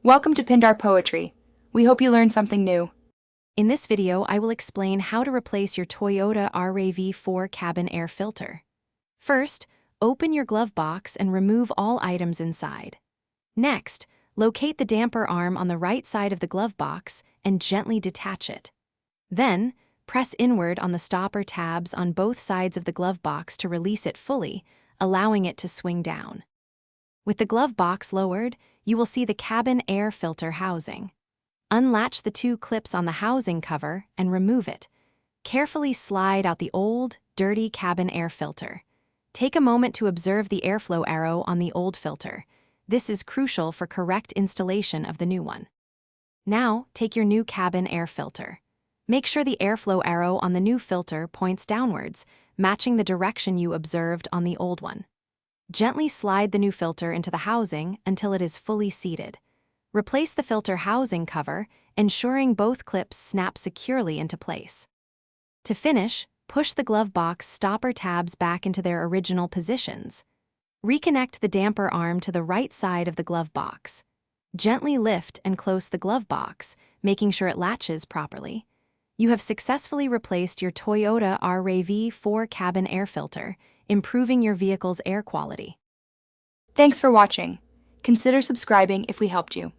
Welcome to Pindar Poetry. We hope you learned something new. In this video, I will explain how to replace your Toyota RAV4 cabin air filter. First, open your glove box and remove all items inside. Next, locate the damper arm on the right side of the glove box and gently detach it. Then, press inward on the stopper tabs on both sides of the glove box to release it fully, allowing it to swing down. With the glove box lowered, you will see the cabin air filter housing. Unlatch the two clips on the housing cover and remove it. Carefully slide out the old, dirty cabin air filter. Take a moment to observe the airflow arrow on the old filter. This is crucial for correct installation of the new one. Now, take your new cabin air filter. Make sure the airflow arrow on the new filter points downwards, matching the direction you observed on the old one. Gently slide the new filter into the housing until it is fully seated. Replace the filter housing cover, ensuring both clips snap securely into place. To finish, push the glove box stopper tabs back into their original positions. Reconnect the damper arm to the right side of the glove box. Gently lift and close the glove box, making sure it latches properly. You have successfully replaced your Toyota RAV4 cabin air filter, improving your vehicle's air quality. Thanks for watching. Consider subscribing if we helped you.